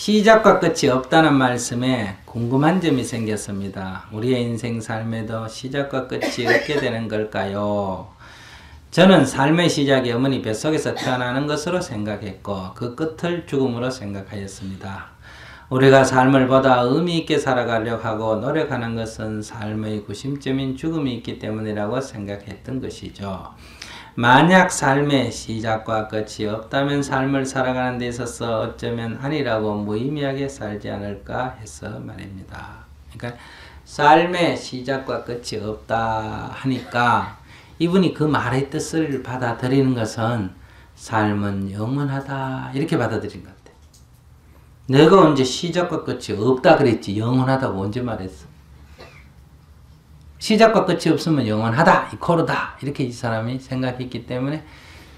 시작과 끝이 없다는 말씀에 궁금한 점이 생겼습니다. 우리의 인생 삶에도 시작과 끝이 없게 되는 걸까요? 저는 삶의 시작이 어머니 뱃속에서 태어나는 것으로 생각했고 그 끝을 죽음으로 생각하였습니다. 우리가 삶을 보다 의미 있게 살아가려고 하고 노력하는 것은 삶의 구심점인 죽음이 있기 때문이라고 생각했던 것이죠. 만약 삶의 시작과 끝이 없다면 삶을 살아가는 데 있어서 어쩌면 아니라고 무의미하게 살지 않을까 해서 말입니다. 그러니까 삶의 시작과 끝이 없다 하니까 이분이 그 말의 뜻을 받아들이는 것은 삶은 영원하다 이렇게 받아들인 것 같아요. 내가 언제 시작과 끝이 없다 그랬지 영원하다고 언제 말했어? 시작과 끝이 없으면 영원하다, 이코르다 이렇게 이 사람이 생각했기 때문에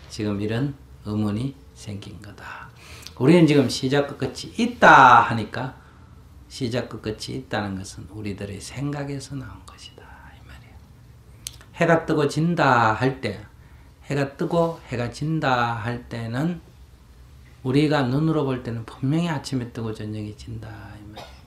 지금 이런 의문이 생긴 거다. 우리는 지금 시작과 끝이 있다 하니까 시작과 끝이 있다는 것은 우리들의 생각에서 나온 것이다 이 말이에요. 해가 뜨고 진다 할 때, 해가 뜨고 해가 진다 할 때는 우리가 눈으로 볼 때는 분명히 아침에 뜨고 저녁에 진다 이 말이에요.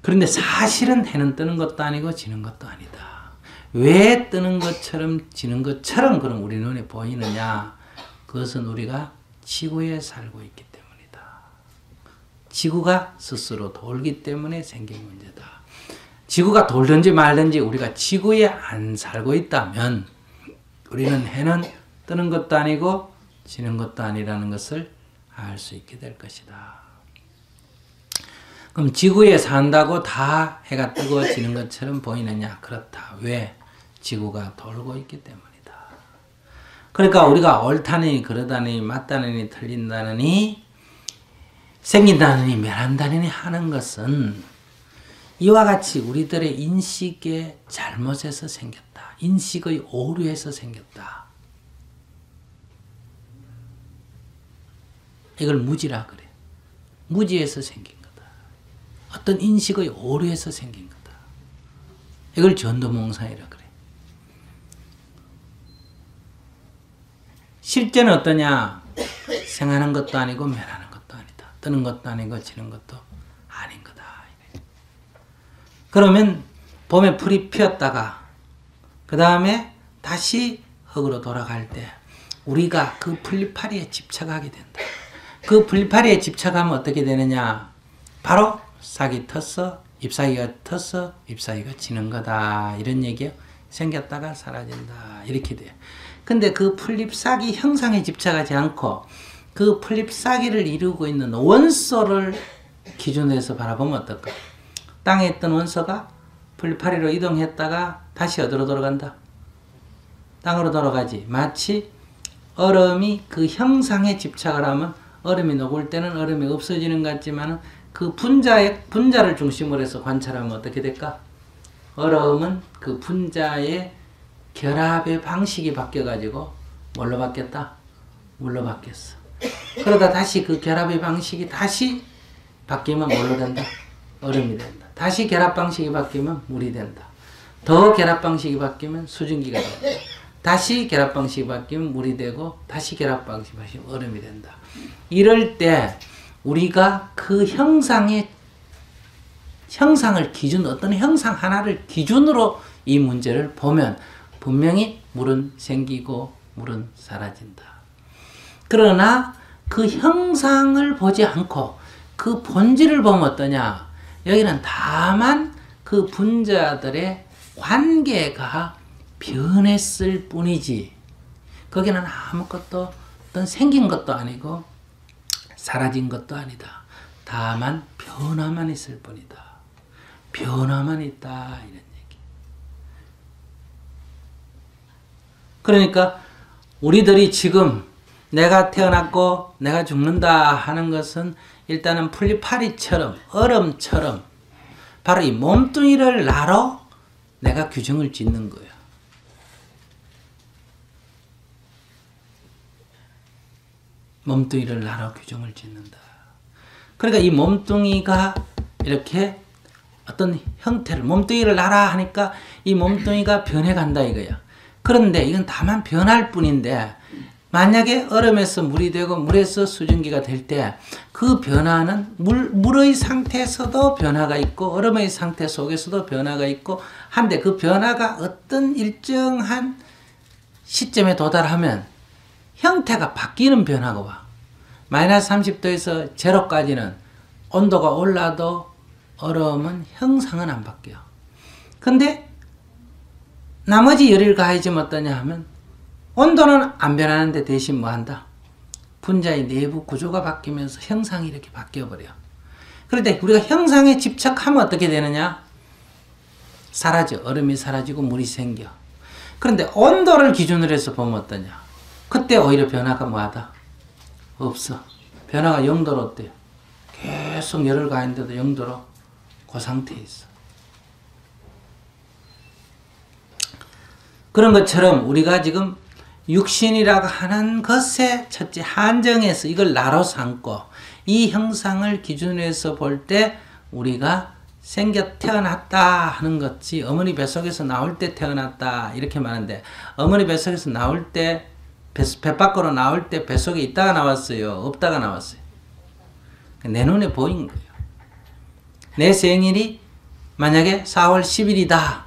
그런데 사실은 해는 뜨는 것도 아니고 지는 것도 아니다. 왜 뜨는 것처럼 지는 것처럼 그럼 우리 눈에 보이느냐? 그것은 우리가 지구에 살고 있기 때문이다. 지구가 스스로 돌기 때문에 생긴 문제다. 지구가 돌든지 말든지 우리가 지구에 안 살고 있다면 우리는 해는 뜨는 것도 아니고 지는 것도 아니라는 것을 알 수 있게 될 것이다. 그럼 지구에 산다고 다 해가 뜨고 지는 것처럼 보이느냐? 그렇다. 왜? 지구가 돌고 있기 때문이다. 그러니까 우리가 옳다느니 그러다느니 맞다느니 틀린다느니 생긴다느니 멸한다느니 하는 것은 이와 같이 우리들의 인식의 잘못에서 생겼다. 인식의 오류에서 생겼다. 이걸 무지라 그래. 무지에서 생긴 어떤 인식의 오류에서 생긴 거다. 이걸 전도몽상이라 그래. 실제는 어떠냐? 생하는 것도 아니고 멸하는 것도 아니다. 뜨는 것도 아니고 지는 것도 아닌 거다. 그러면 봄에 풀이 피었다가 그 다음에 다시 흙으로 돌아갈 때 우리가 그 풀리파리에 집착하게 된다. 그 풀리파리에 집착하면 어떻게 되느냐? 바로 싹이 텄어, 잎사귀가 텄어, 잎사귀가 지는 거다. 이런 얘기요. 생겼다가 사라진다. 이렇게 돼요. 근데 그 풀잎사귀 형상에 집착하지 않고 그 풀잎사귀를 이루고 있는 원소를 기준으로 해서 바라보면 어떨까? 땅에 있던 원소가 풀잎파리로 이동했다가 다시 어디로 돌아간다? 땅으로 돌아가지. 마치 얼음이 그 형상에 집착을 하면 얼음이 녹을 때는 얼음이 없어지는 것 같지만 그 분자를 중심으로 해서 관찰하면 어떻게 될까? 얼음은 그 분자의 결합의 방식이 바뀌어가지고 뭘로 바뀌었다? 물로 바뀌었어. 그러다 다시 그 결합의 방식이 다시 바뀌면 뭘로 된다? 얼음이 된다. 다시 결합 방식이 바뀌면 물이 된다. 더 결합 방식이 바뀌면 수증기가 된다. 다시 결합 방식이 바뀌면 물이 되고 다시 결합 방식이 바뀌면 얼음이 된다. 이럴 때 우리가 그 형상을 기준, 어떤 형상 하나를 기준으로 이 문제를 보면 분명히 물은 생기고 물은 사라진다. 그러나 그 형상을 보지 않고 그 본질을 보면 어떠냐? 여기는 다만 그 분자들의 관계가 변했을 뿐이지 거기는 아무것도 어떤 생긴 것도 아니고 사라진 것도 아니다. 다만 변화만 있을 뿐이다. 변화만 있다. 이런 얘기. 그러니까 우리들이 지금 내가 태어났고 내가 죽는다 하는 것은 일단은 풀리파리처럼 얼음처럼 바로 이 몸뚱이를 나로 내가 규정을 짓는 거예요. 몸뚱이를 나로 규정을 짓는다. 그러니까 이 몸뚱이가 이렇게 어떤 형태를 몸뚱이를 나라 하니까 이 몸뚱이가 변해간다 이거야. 그런데 이건 다만 변할 뿐인데 만약에 얼음에서 물이 되고 물에서 수증기가 될 때 그 변화는 물의 상태에서도 변화가 있고 얼음의 상태 속에서도 변화가 있고 한데 그 변화가 어떤 일정한 시점에 도달하면 형태가 바뀌는 변화가 와. 마이너스 30도에서 제로까지는 온도가 올라도 얼음은 형상은 안 바뀌어. 근데 나머지 열을 가해지면 어떠냐 하면 온도는 안 변하는데 대신 뭐 한다? 분자의 내부 구조가 바뀌면서 형상이 이렇게 바뀌어버려. 그런데 우리가 형상에 집착하면 어떻게 되느냐? 사라져. 얼음이 사라지고 물이 생겨. 그런데 온도를 기준으로 해서 보면 어떠냐? 그때 오히려 변화가 뭐하다? 없어. 변화가 0도로 어때요? 계속 열을 가했는데도 0도로 그 상태에 있어. 그런 것처럼 우리가 지금 육신이라고 하는 것에 첫째 한정해서 이걸 나로 삼고 이 형상을 기준으로 해서 볼 때 우리가 태어났다 하는 것이 어머니 뱃속에서 나올 때 태어났다 이렇게 말하는데 어머니 뱃속에서 나올 때 배 밖으로 나올 때 뱃속에 있다가 나왔어요? 없다가 나왔어요? 내 눈에 보인 거예요. 내 생일이 만약에 4월 10일이다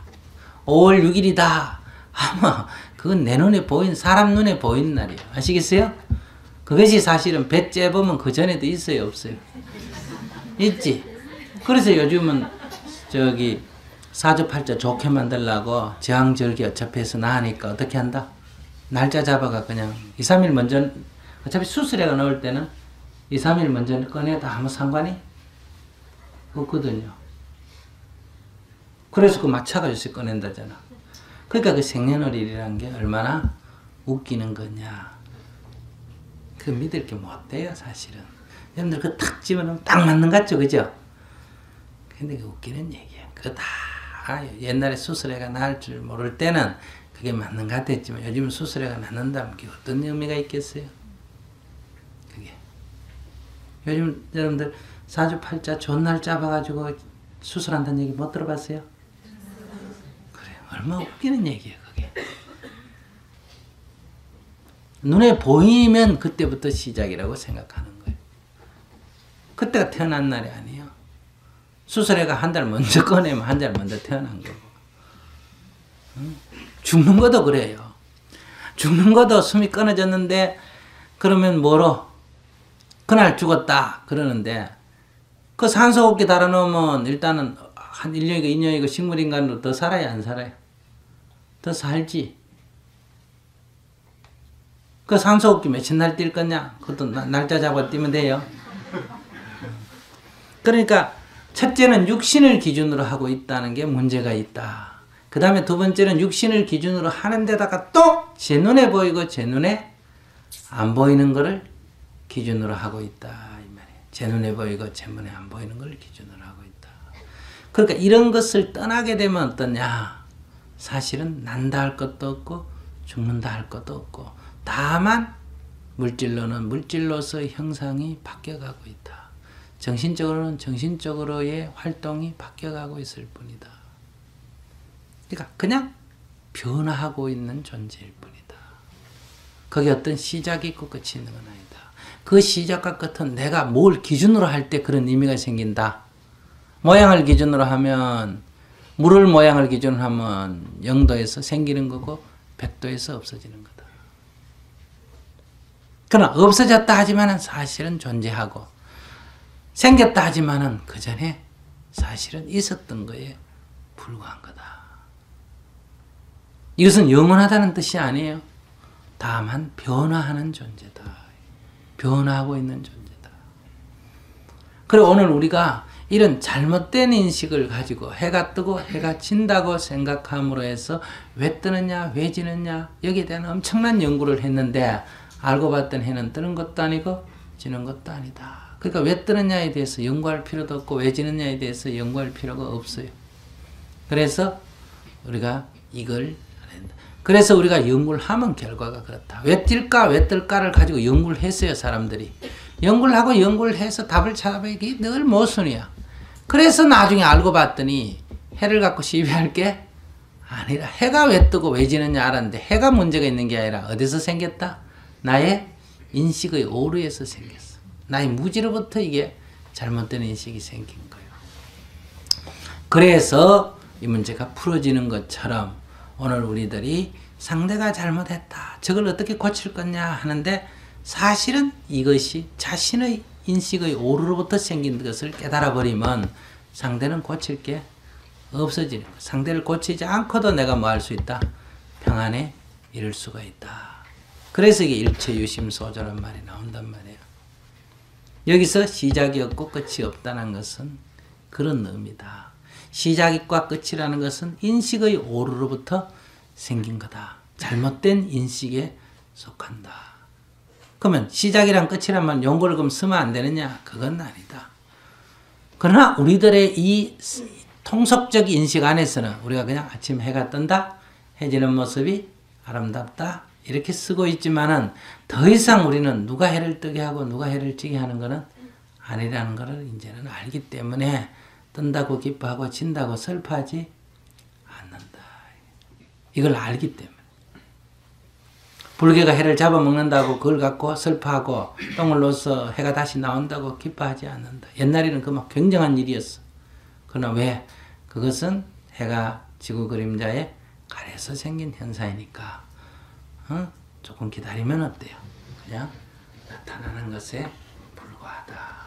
5월 6일이다 아마 그건 내 눈에 보인 사람 눈에 보이는 날이에요. 아시겠어요? 그것이 사실은 배 째보면 그 전에도 있어요? 없어요? 있지? 그래서 요즘은 저기 사주팔자 좋게 만들려고 제왕절개 어차피 해서 나으니까 어떻게 한다? 날짜 잡아가 그냥 2, 3일 먼저 어차피 수술해가 넣을 때는 2, 3일 먼저 꺼내다 아무 상관이 없거든요. 그래서 그 맞춰가 요새 꺼낸다잖아. 그러니까 그 생년월일이라는 게 얼마나 웃기는 거냐. 그 믿을 게 못 돼요, 사실은. 여러분들 그 탁 집어넣으면 딱 맞는 것 같죠, 그죠? 근데 그 웃기는 얘기야. 그거 다 옛날에 수술해가 나을 줄 모를 때는 그게 맞는 것 같았지만 요즘은 수술해가 낫는다면 그게 어떤 의미가 있겠어요? 그게. 요즘 여러분들 사주팔자 좋은 날 잡아가지고 수술한다는 얘기 못 들어봤어요? 얼마나 웃기는 얘기예요, 그게. 눈에 보이면 그때부터 시작이라고 생각하는 거예요. 그때가 태어난 날이 아니에요. 수술해가 한 달 먼저 꺼내면 한 달 먼저 태어난 거고. 죽는 것도 그래요. 죽는 것도 숨이 끊어졌는데 그러면 뭐로? 그날 죽었다 그러는데 그 산소호흡기 달아놓으면 일단은 한 1년이고 2년이고 식물인간으로 더 살아야 안 살아요? 더 살지. 그 산소호흡기 며칠 날 뛸 거냐? 그것도 날짜 잡아 뛰면 돼요. 그러니까 첫째는 육신을 기준으로 하고 있다는 게 문제가 있다. 그 다음에 두 번째는 육신을 기준으로 하는 데다가 또 제 눈에 보이고 제 눈에 안 보이는 거를 기준으로 하고 있다. 이 말이에요. 제 눈에 보이고 제 눈에 안 보이는 걸 기준으로 하고 있다. 그러니까 이런 것을 떠나게 되면 어떠냐? 사실은 난다 할 것도 없고 죽는다 할 것도 없고 다만 물질로는 물질로서의 형상이 바뀌어가고 있다. 정신적으로는 정신적으로의 활동이 바뀌어가고 있을 뿐이다. 그러니까 그냥 변화하고 있는 존재일 뿐이다. 거기에 어떤 시작이 있고 끝이 있는 건 아니다. 그 시작과 끝은 내가 뭘 기준으로 할 때 그런 의미가 생긴다. 모양을 기준으로 하면 물을 모양을 기준으로 하면 0도에서 생기는 거고 100도에서 없어지는 거다. 그러나 없어졌다 하지만은 사실은 존재하고 생겼다 하지만은 그 전에 사실은 있었던 거에 불과한 거다. 이것은 영원하다는 뜻이 아니에요. 다만 변화하는 존재다. 변화하고 있는 존재다. 그리고 오늘 우리가 이런 잘못된 인식을 가지고 해가 뜨고 해가 진다고 생각함으로 해서 왜 뜨느냐 왜 지느냐 여기에 대한 엄청난 연구를 했는데 알고 봤더니 해는 뜨는 것도 아니고 지는 것도 아니다. 그러니까 왜 뜨느냐에 대해서 연구할 필요도 없고 왜 지느냐에 대해서 연구할 필요가 없어요. 그래서 우리가 이걸 그래서 우리가 연구를 하면 결과가 그렇다. 왜 뜰까 왜 뜰까를 가지고 연구를 했어요. 사람들이. 연구를 하고 연구를 해서 답을 찾아보기 늘 모순이야. 그래서 나중에 알고 봤더니 해를 갖고 시비할 게 아니라 해가 왜 뜨고 왜 지느냐 알았는데 해가 문제가 있는 게 아니라 어디서 생겼다? 나의 인식의 오류에서 생겼어. 나의 무지로부터 이게 잘못된 인식이 생긴 거예요. 그래서 이 문제가 풀어지는 것처럼 오늘 우리들이 상대가 잘못했다. 저걸 어떻게 고칠 거냐 하는데 사실은 이것이 자신의 인식의 오류로부터 생긴 것을 깨달아 버리면 상대는 고칠 게 없어지는 거예요. 상대를 고치지 않고도 내가 뭐 할 수 있다? 평안에 이룰 수가 있다. 그래서 이게 일체유심소조란 말이 나온단 말이에요. 여기서 시작이 없고 끝이 없다는 것은 그런 의미다. 시작과 끝이라는 것은 인식의 오류로부터 생긴 거다. 잘못된 인식에 속한다. 그러면 시작이랑 끝이란 말 용어를 그럼 쓰면 안 되느냐? 그건 아니다. 그러나 우리들의 이 통속적 인식 안에서는 우리가 그냥 아침 해가 뜬다, 해지는 모습이 아름답다 이렇게 쓰고 있지만은 더 이상 우리는 누가 해를 뜨게 하고 누가 해를 지게 하는 것은 아니라는 것을 이제는 알기 때문에 뜬다고 기뻐하고 진다고 슬퍼하지 않는다. 이걸 알기 때문에. 불개가 해를 잡아먹는다고 그걸 갖고 슬퍼하고 똥을 넣어서 해가 다시 나온다고 기뻐하지 않는다. 옛날에는 그 막 굉장한 일이었어. 그러나 왜? 그것은 해가 지구 그림자에 가려서 생긴 현상이니까 조금 기다리면 어때요? 그냥 나타나는 것에 불과하다.